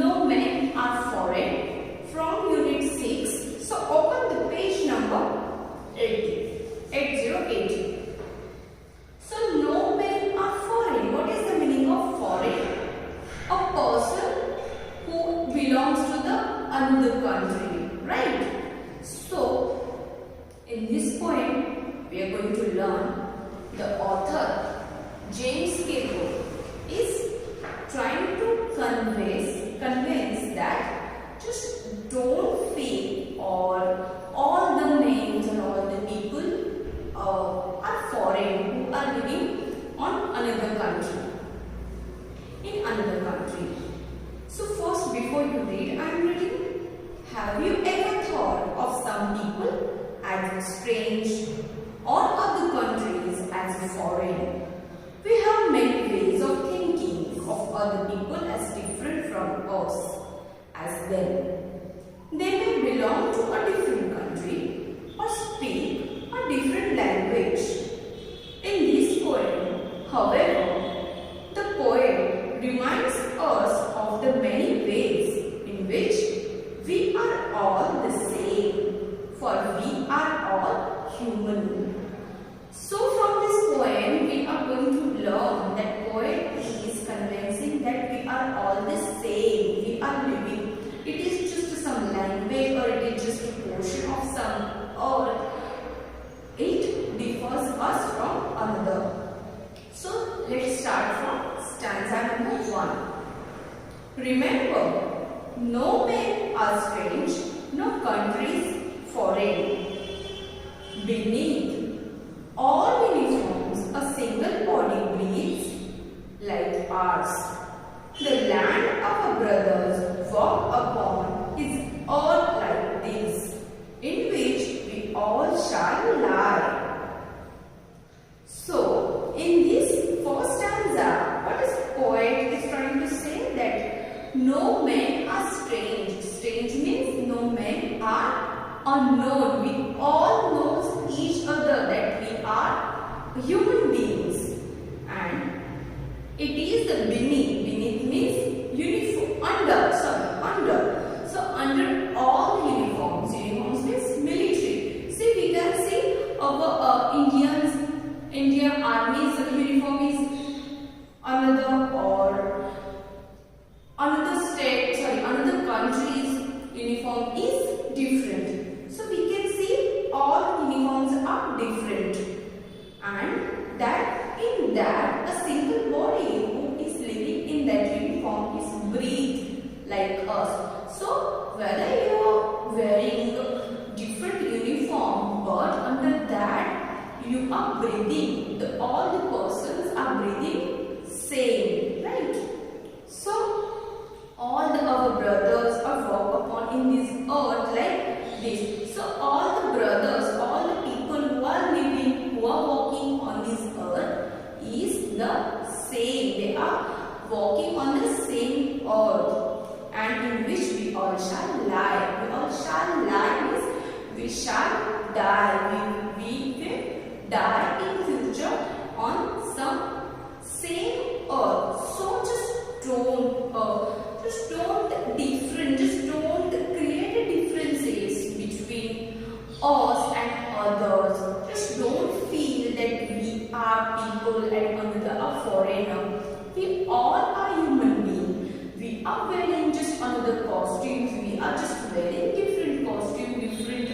no men are foreign from unit 6. So open the page number 80. So no men are foreign. What is the meaning of foreign? A person who belongs to the another country, right? So in this poem we are going to learn the author James K. Cook is trying to convince that just don't feel or all the names and all the people are foreign, who are living on another country, in another country. So first, before you read, I am reading. Have you ever thought of some people as strange or other countries as foreign? We have many ways of thinking of other people as different from us, as them. They may belong to a different country or speak a different language. In this poem, however, the poet reminds us of the many ways in which we are all the same, for we are all human. So from this poem, we are going to learn that poet is convincing that we are all the same, we are living. It is just some language or it is just a portion of some, or it differs us from another. So let's start from stanza number 1. Remember, no men are strange, no countries foreign. Beneath all uniforms, a single body breathes like ours. The land our brothers walk upon is all like this, in which we all shall lie. So, in this first stanza, what is the poet is trying to say? That no men are strange. Strange means no men are unknown. We all know each other, that we are human beings. And it is the beneath. Beneath means uniform. Under. So under all the uniforms. Uniforms means military. See, we can see our Indian Army's uniform is another, or another state, another country's uniform is different. So we can see all uniforms are different, and that in that a single body who is living in that uniform is breathed like us. So whether you are wearing different uniform, but under that you are breathing, all the persons are breathing same, right? So all our brothers are walk upon in this earth like this. So all the brothers, all the people who are living, who are walking on this earth is the same. They are walking on the same earth, and in which we all shall lie. We all shall lie means we shall die. We will die in future on some same earth. So just don't create differences between us and others. Just don't feel that we are people and another are foreigner. We all are human beings. We are wearing just another costumes. We are just wearing different costumes, different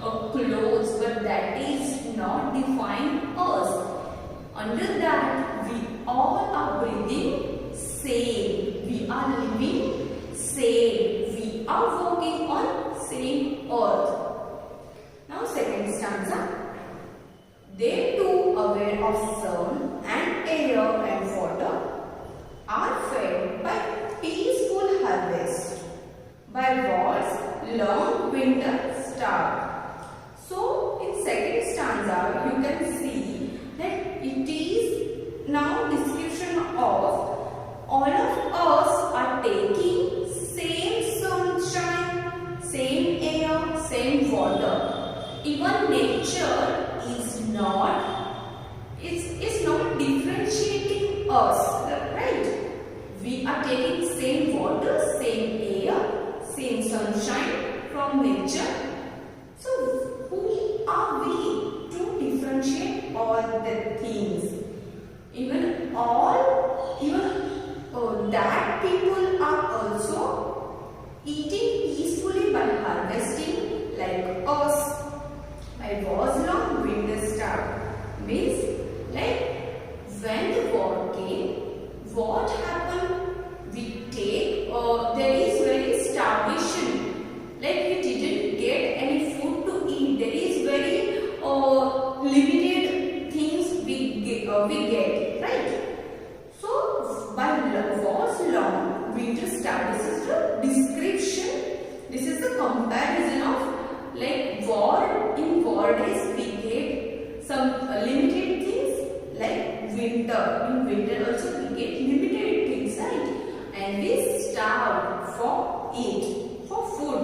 clothes, but that is not define us. Under that, we all are breathing same. We are living same. We are walking on same earth. Now second stanza. They too, aware of sun and air and water, are fed by peaceful harvest, by war's long winter start. So in second stanza you can see that it is now description of all of us are taking same sunshine, same air, same sunshine from nature. So who are we to differentiate all the things? Even that people are also eating peacefully by harvesting like us. By was long winter start means like when the war came, what happened? We take there is very starvation. Like we didn't get any food to eat. There is very limited things we get, right? So by was long winter start. This is the description. This is the comparison of like war. In war days we get some limited things like winter. In winter also we get limited things, right? And we starve for eat, for food.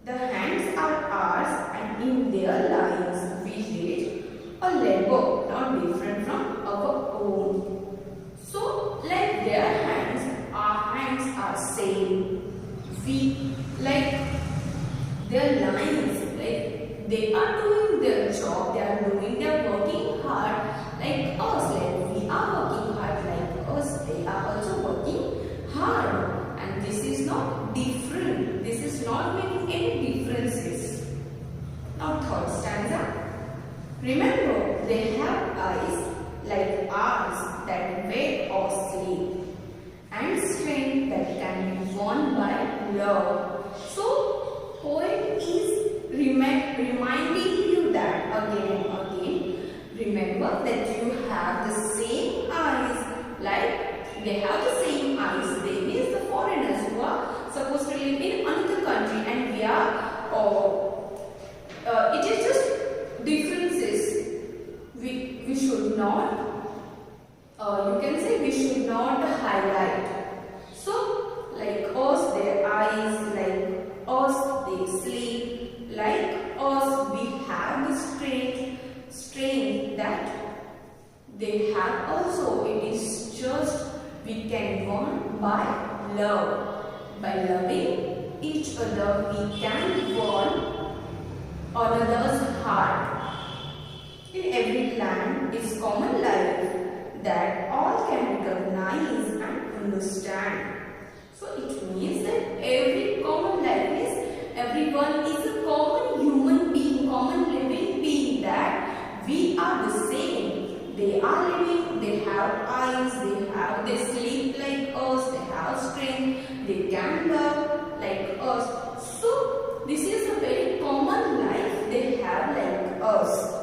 The hands are ours, and in their lives we did a labor not different from our own. So like their hands, our hands are same. We like their lines, like they are doing their job, they are working hard like us, like we are working hard like us, they are also working hard, and this is not different, this is not making any differences. Now third stanza. Remember, they have eyes like ours that wait or sleep, and strength that can be won by love. So poet is reminding you that again and again. Remember that you have the same eyes, like they have the same eyes. They means the foreigners who are supposed to live in another country, and we are. It is just differences. We should not. You can say we should not highlight. So like us, their eyes, like us, they sleep. Like us, we have the strength that they have also. It is just we can won by love. By loving each other, we can won another's heart. In every land is common life that all can recognize and understand. So it means that every common life is everyone is a common human being, common living being, that we are the same. They are living, they have eyes, they sleep like us, they have strength, they can love like us. So this is a very common life they have like us.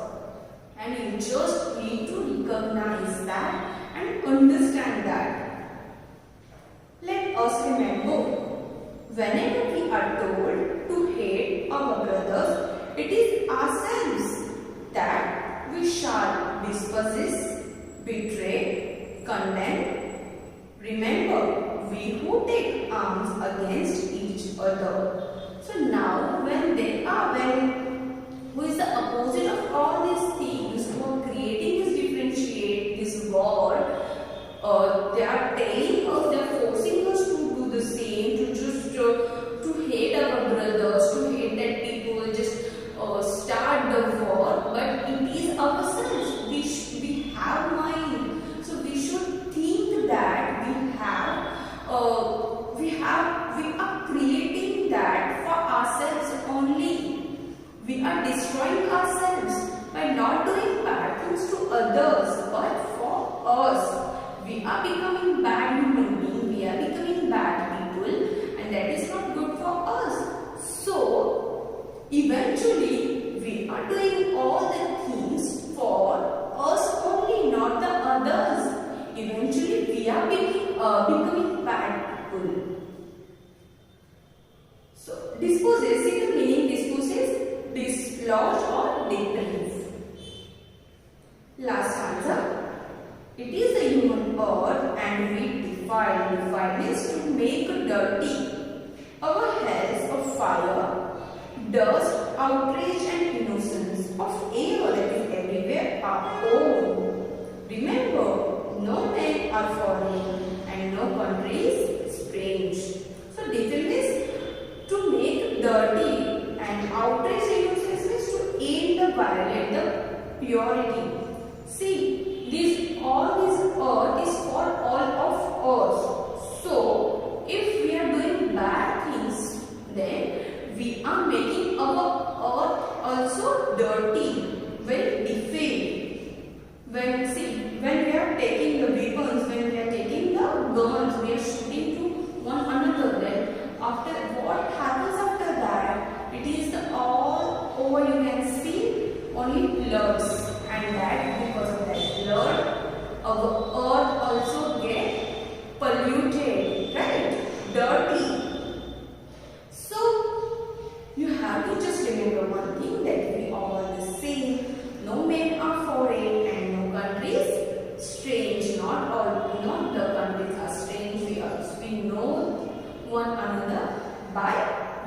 And you just need to recognize that and understand that. Let us remember, whenever we are told to hate our brothers, it is ourselves that we shall dispossess, betray, condemn. Remember, we who take arms against each other. So now when who is the opposite of all these things, who are creating this differentiate, this war, they are telling us, they are forcing us to do the same, to just to hate our brothers, to hate that people just start the war, but it is ourselves. We have mind, so we should think that we are creating that for ourselves only. We are destroying ourselves by not doing bad things to others, but for us. We are becoming bad human beings, we are becoming bad people, and that is not good for us. So, eventually, we are doing all the things for us only, not the others. Eventually, we are becoming bad people. So, disposes, see the meaning disposes? Dislodge or deprive. Last answer. It is the human earth and we defile. Defile means to make dirty. Our hells of fire, dust, outrage and innocence of air that is everywhere are own. Remember, no men are foreign and no country is strange. So defile means violate the purity. See, all this earth is for all of us. So, if we are doing bad things, then we are making our earth also dirty, very defiled. When we are taking the weapons, when we are taking the guns, we are shooting to one another. Then after what happens after that? It is all over. You can see only bloods, and that because of that blood, our earth also get polluted, right? Dirty. So you have to just remember one thing, that we all are the same. No men are foreign and no countries strange. Not the countries are strange. We know one another by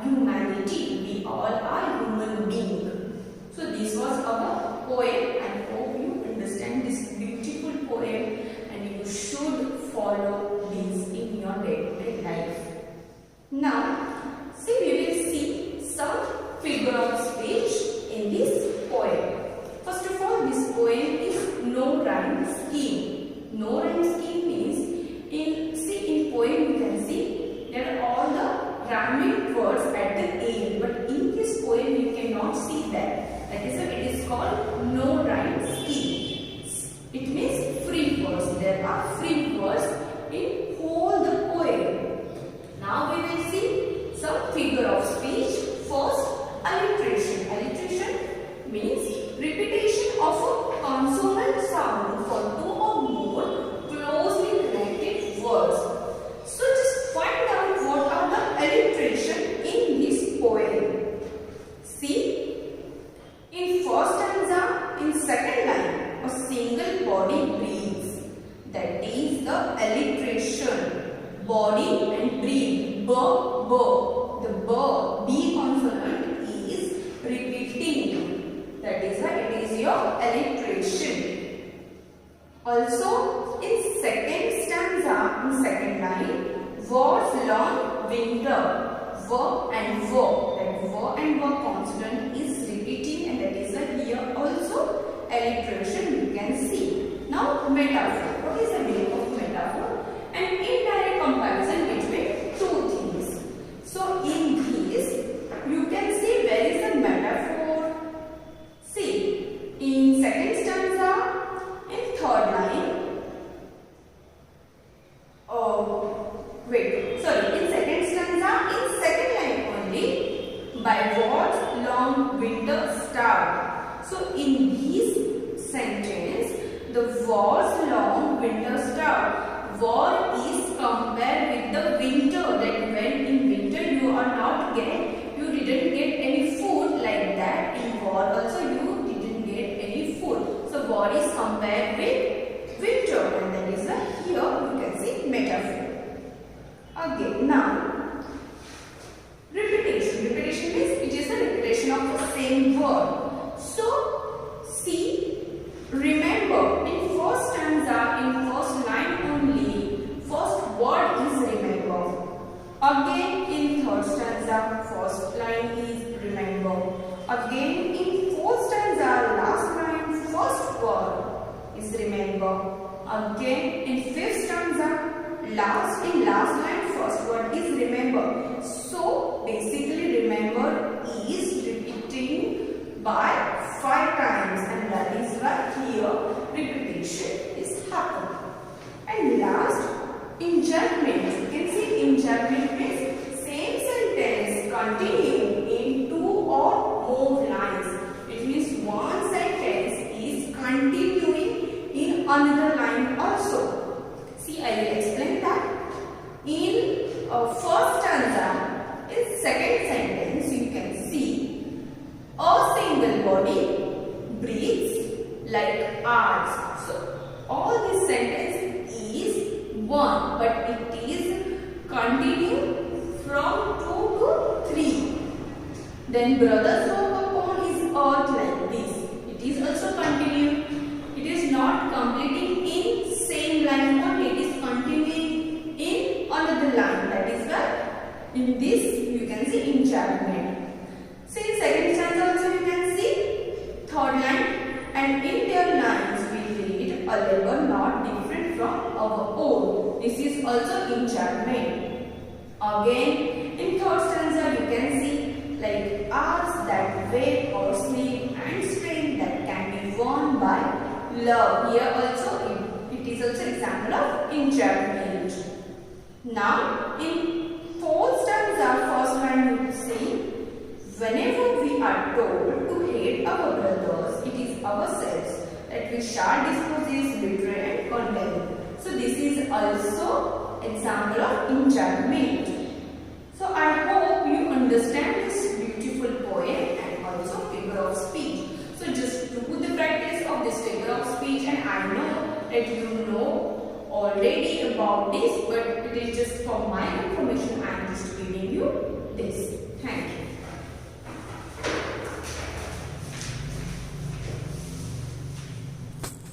humanity. We all are human beings. So this was our poem. I hope you understand this beautiful poem and you should follow this in your day-to-day life. Now, see, we will see some figure of speech in this poem. First of all, this poem is no rhyme scheme. No rhyme scheme means in poem you can see there are all the rhyming words at the end, but in this poem you cannot see that. That is why it is called no rhyme scheme. It means free words. There are free words in whole the poem. Now we will see some figure of speech. First, alliteration. Alliteration means repetition of a consonant sound for two or more closely connected words. So just find out what are the alliteration in this poem. See, in first stanza, in second line, a single body breathes. That is the alliteration. Body and breathe. B. The B consonant is repeating. That is why it is your alliteration. Also, in second stanza, in second line, was long winter. Verb and verb. That verb and verb consonant is repeating, and that is why here also alliteration you can see. Now, metaphor. What is the meaning of metaphor? An indirect comparison between two things. So, in this, you can see where is the metaphor. See, in second stanza, in third line, in second stanza, in second line only, by was long winter start. So, in this sentence, the was long winter start. War is compared with the winter, that when in winter you didn't get any food, like that in war also you didn't get any food. So war is compared with winter, and that is why here you can see metaphor. Again, now repetition. Repetition means it is a repetition of the same word. So see, remember in first stanza, in first line only, first word is remember. Again in third stanza, first line is remember. Again in fourth stanza, last line, first word is remember. Again in fifth stanza, last line, first word is remember. So basically remember is repeating by 5 times, and that is why here repetition is happening. And last, enjambment. You can see enjambment means same sentence continue in 2 or more lines. It means one sentence is continuing in another line also. See, I will explain that. In first stanza, in second sentence, you can see a single body breathes like ours. So all this sentence is one, but it is continue from 2 to 3. Then brothers walk upon his earth like this. It is also continue. It is not completing in same line only. It is continuing in another line. That is why in this you can see enchantment. See, second stanza also you can see. third line, and in their lines we read a letter not different from our own. This is also enchantment. Again, in third stanza you can see like arts that wear or sleeve and strength that can be worn by love. Here also it is also example of enchantment. Now in fourth stanza, first line you see, whenever we are told to hate our brothers, it is ourselves that we shall dispose, betray and condemn. So this is also example of enchantment. So I hope you understand this beautiful poem and also figure of speech. So just do the practice of this figure of speech, and I know that you know already about this, but it is just for my information